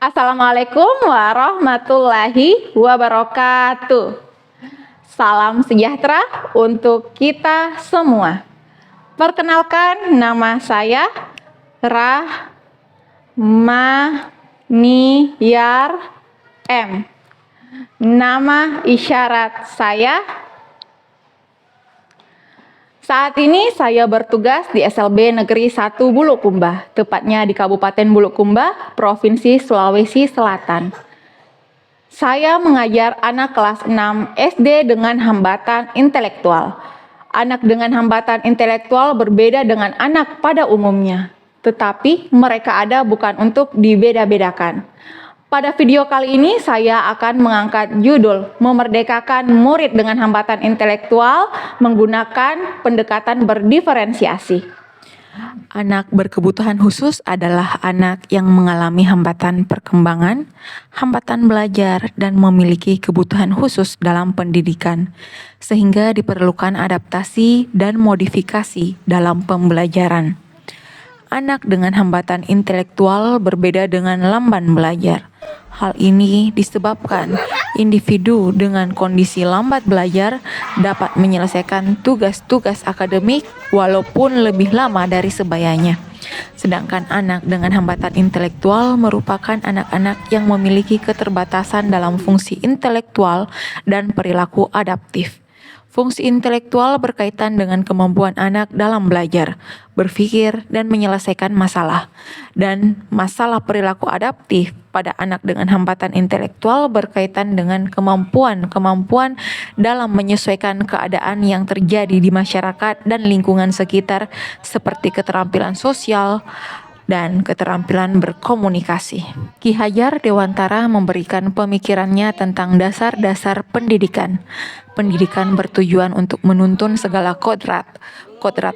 Assalamualaikum warahmatullahi wabarakatuh. Salam sejahtera untuk kita semua. Perkenalkan, nama saya Rahmaniyar M. Nama isyarat saya. Saat ini saya bertugas di SLB Negeri 1 Bulukumba, tepatnya di Kabupaten Bulukumba, Provinsi Sulawesi Selatan. Saya mengajar anak kelas 6 SD dengan hambatan intelektual. Anak dengan hambatan intelektual berbeda dengan anak pada umumnya, tetapi mereka ada bukan untuk dibeda-bedakan. Pada video kali ini saya akan mengangkat judul Memerdekakan Murid dengan Hambatan Intelektual menggunakan pendekatan berdiferensiasi. Anak berkebutuhan khusus adalah anak yang mengalami hambatan perkembangan, hambatan belajar, dan memiliki kebutuhan khusus dalam pendidikan, sehingga diperlukan adaptasi dan modifikasi dalam pembelajaran. Anak dengan hambatan intelektual berbeda dengan lamban belajar. Hal ini disebabkan individu dengan kondisi lambat belajar dapat menyelesaikan tugas-tugas akademik walaupun lebih lama dari sebayanya. Sedangkan anak dengan hambatan intelektual merupakan anak-anak yang memiliki keterbatasan dalam fungsi intelektual dan perilaku adaptif. Fungsi intelektual berkaitan dengan kemampuan anak dalam belajar, berpikir, dan menyelesaikan masalah. Dan masalah perilaku adaptif pada anak dengan hambatan intelektual berkaitan dengan kemampuan dalam menyesuaikan keadaan yang terjadi di masyarakat dan lingkungan sekitar, seperti keterampilan sosial dan keterampilan berkomunikasi. Ki Hajar Dewantara memberikan pemikirannya tentang dasar-dasar pendidikan. Pendidikan bertujuan untuk menuntun segala kodrat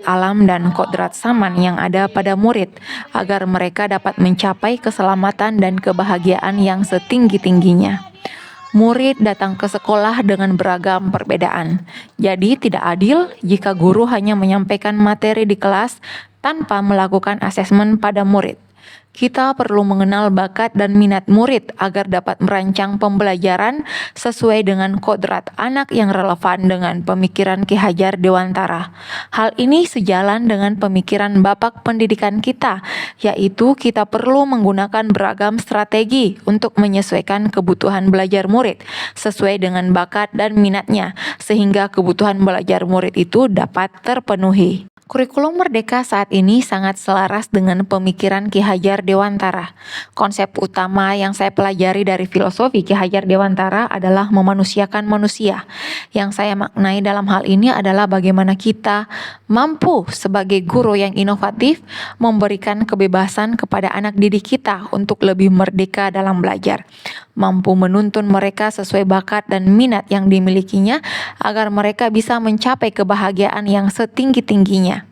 alam dan kodrat saman yang ada pada murid, agar mereka dapat mencapai keselamatan dan kebahagiaan yang setinggi-tingginya. Murid datang ke sekolah dengan beragam perbedaan. Jadi tidak adil jika guru hanya menyampaikan materi di kelas tanpa melakukan asesmen pada murid. Kita perlu mengenal bakat dan minat murid agar dapat merancang pembelajaran sesuai dengan kodrat anak yang relevan dengan pemikiran Ki Hajar Dewantara. Hal ini sejalan dengan pemikiran Bapak Pendidikan kita, yaitu kita perlu menggunakan beragam strategi untuk menyesuaikan kebutuhan belajar murid sesuai dengan bakat dan minatnya, sehingga kebutuhan belajar murid itu dapat terpenuhi. Kurikulum Merdeka saat ini sangat selaras dengan pemikiran Ki Hajar Dewantara. Konsep utama yang saya pelajari dari filosofi Ki Hajar Dewantara adalah memanusiakan manusia. Yang saya maknai dalam hal ini adalah bagaimana kita mampu sebagai guru yang inovatif memberikan kebebasan kepada anak didik kita untuk lebih merdeka dalam belajar. Mampu menuntun mereka sesuai bakat dan minat yang dimilikinya agar mereka bisa mencapai kebahagiaan yang setinggi-tingginya.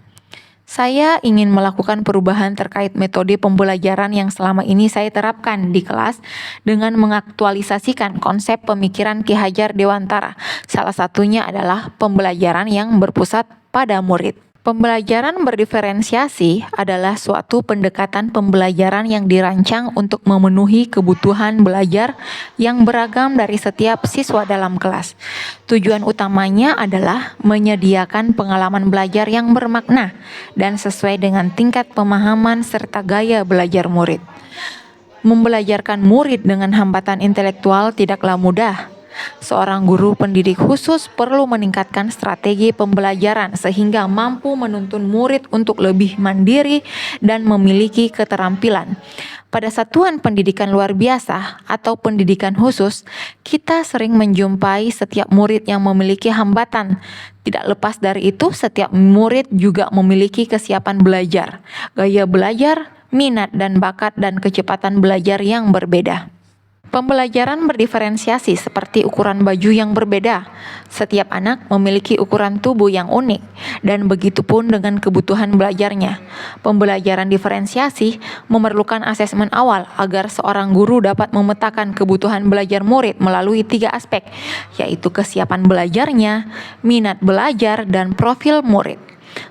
Saya ingin melakukan perubahan terkait metode pembelajaran yang selama ini saya terapkan di kelas dengan mengaktualisasikan konsep pemikiran Ki Hajar Dewantara. Salah satunya adalah pembelajaran yang berpusat pada murid. Pembelajaran berdiferensiasi adalah suatu pendekatan pembelajaran yang dirancang untuk memenuhi kebutuhan belajar yang beragam dari setiap siswa dalam kelas. Tujuan utamanya adalah menyediakan pengalaman belajar yang bermakna dan sesuai dengan tingkat pemahaman serta gaya belajar murid. Membelajarkan murid dengan hambatan intelektual tidaklah mudah. Seorang guru pendidik khusus perlu meningkatkan strategi pembelajaran sehingga mampu menuntun murid untuk lebih mandiri dan memiliki keterampilan. Pada satuan pendidikan luar biasa atau pendidikan khusus, kita sering menjumpai setiap murid yang memiliki hambatan. Tidak lepas dari itu, setiap murid juga memiliki kesiapan belajar, gaya belajar, minat dan bakat dan kecepatan belajar yang berbeda. Pembelajaran berdiferensiasi seperti ukuran baju yang berbeda. Setiap anak memiliki ukuran tubuh yang unik, dan begitu pun dengan kebutuhan belajarnya. Pembelajaran diferensiasi memerlukan asesmen awal agar seorang guru dapat memetakan kebutuhan belajar murid melalui 3 aspek, yaitu kesiapan belajarnya, minat belajar, dan profil murid.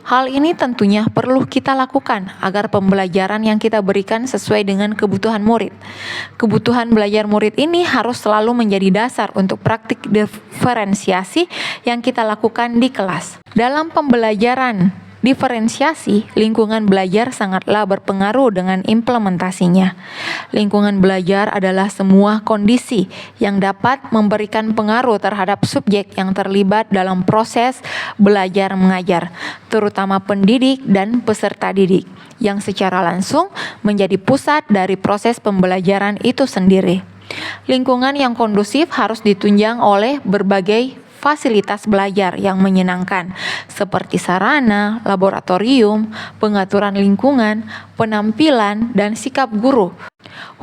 Hal ini tentunya perlu kita lakukan agar pembelajaran yang kita berikan sesuai dengan kebutuhan murid. Kebutuhan belajar murid ini harus selalu menjadi dasar untuk praktik diferensiasi yang kita lakukan di kelas. Dalam pembelajaran diferensiasi, lingkungan belajar sangatlah berpengaruh dengan implementasinya. Lingkungan belajar adalah semua kondisi yang dapat memberikan pengaruh terhadap subjek yang terlibat dalam proses belajar mengajar, terutama pendidik dan peserta didik, yang secara langsung menjadi pusat dari proses pembelajaran itu sendiri. Lingkungan yang kondusif harus ditunjang oleh berbagai fasilitas belajar yang menyenangkan, seperti sarana, laboratorium, pengaturan lingkungan, penampilan, dan sikap guru.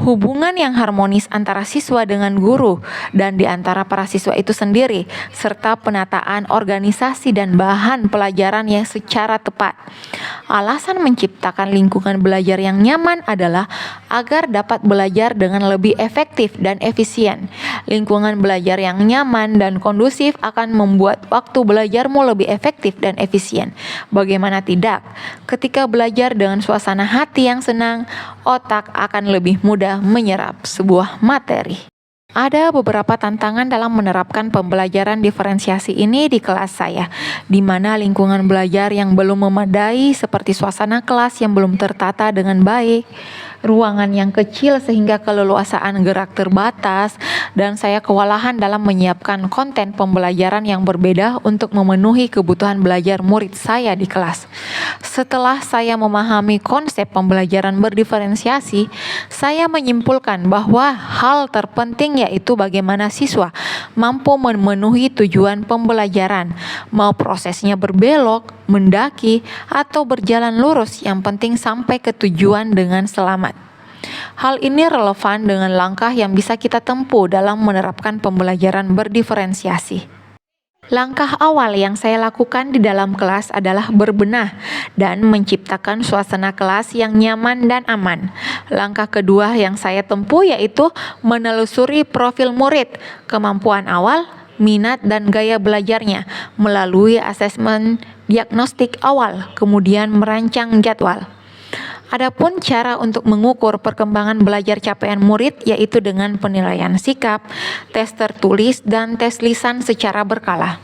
Hubungan yang harmonis antara siswa dengan guru dan di antara para siswa itu sendiri, serta penataan organisasi dan bahan pelajaran yang secara tepat. Alasan menciptakan lingkungan belajar yang nyaman adalah agar dapat belajar dengan lebih efektif dan efisien. Lingkungan belajar yang nyaman dan kondusif akan membuat waktu belajarmu lebih efektif dan efisien. Bagaimana tidak? Ketika belajar dengan suasana hati yang senang, otak akan lebih mudah menyerap sebuah materi. Ada beberapa tantangan dalam menerapkan pembelajaran diferensiasi ini di kelas saya, di mana lingkungan belajar yang belum memadai seperti suasana kelas yang belum tertata dengan baik, ruangan yang kecil sehingga keleluasaan gerak terbatas, dan saya kewalahan dalam menyiapkan konten pembelajaran yang berbeda untuk memenuhi kebutuhan belajar murid saya di kelas. Setelah saya memahami konsep pembelajaran berdiferensiasi, saya menyimpulkan bahwa hal terpenting yaitu bagaimana siswa mampu memenuhi tujuan pembelajaran, mau prosesnya berbelok, mendaki, atau berjalan lurus, yang penting sampai ke tujuan dengan selamat. Hal ini relevan dengan langkah yang bisa kita tempuh dalam menerapkan pembelajaran berdiferensiasi. Langkah awal yang saya lakukan di dalam kelas adalah berbenah dan menciptakan suasana kelas yang nyaman dan aman. Langkah kedua yang saya tempuh yaitu menelusuri profil murid, kemampuan awal, minat, dan gaya belajarnya melalui asesmen diagnostik awal, kemudian merancang jadwal. Adapun cara untuk mengukur perkembangan belajar capaian murid yaitu dengan penilaian sikap, tes tertulis, dan tes lisan secara berkala.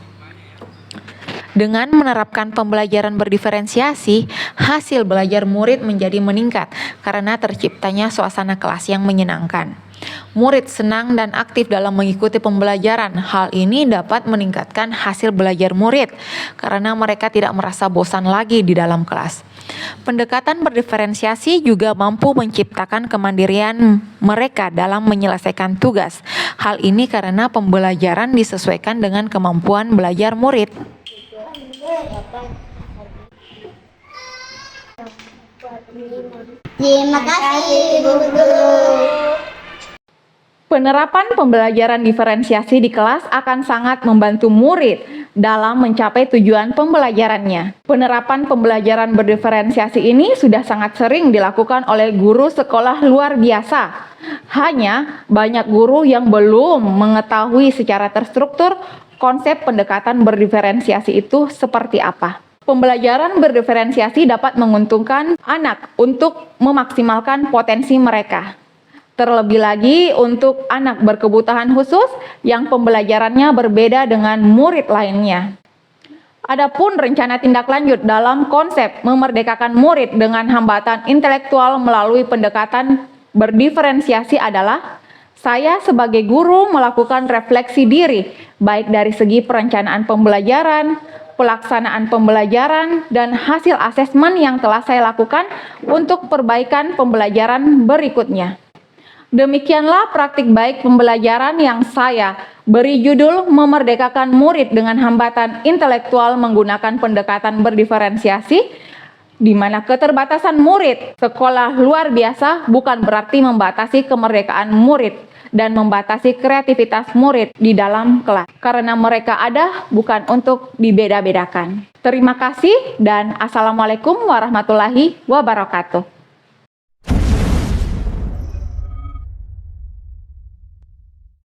Dengan menerapkan pembelajaran berdiferensiasi, hasil belajar murid menjadi meningkat karena terciptanya suasana kelas yang menyenangkan. Murid senang dan aktif dalam mengikuti pembelajaran. Hal ini dapat meningkatkan hasil belajar murid karena mereka tidak merasa bosan lagi di dalam kelas. Pendekatan berdiferensiasi juga mampu menciptakan kemandirian mereka dalam menyelesaikan tugas. Hal ini karena pembelajaran disesuaikan dengan kemampuan belajar murid. Terima kasih Ibu Guru. Penerapan pembelajaran diferensiasi di kelas akan sangat membantu murid dalam mencapai tujuan pembelajarannya. Penerapan pembelajaran berdiferensiasi ini sudah sangat sering dilakukan oleh guru sekolah luar biasa. Hanya banyak guru yang belum mengetahui secara terstruktur konsep pendekatan berdiferensiasi itu seperti apa. Pembelajaran berdiferensiasi dapat menguntungkan anak untuk memaksimalkan potensi mereka. Terlebih lagi untuk anak berkebutuhan khusus yang pembelajarannya berbeda dengan murid lainnya. Adapun rencana tindak lanjut dalam konsep memerdekakan murid dengan hambatan intelektual melalui pendekatan berdiferensiasi adalah saya sebagai guru melakukan refleksi diri, baik dari segi perencanaan pembelajaran, pelaksanaan pembelajaran, dan hasil asesmen yang telah saya lakukan untuk perbaikan pembelajaran berikutnya. Demikianlah praktik baik pembelajaran yang saya beri judul memerdekakan murid dengan hambatan intelektual menggunakan pendekatan berdiferensiasi, di mana keterbatasan murid sekolah luar biasa bukan berarti membatasi kemerdekaan murid dan membatasi kreativitas murid di dalam kelas, karena mereka ada bukan untuk dibeda-bedakan. Terima kasih dan Assalamualaikum warahmatullahi wabarakatuh.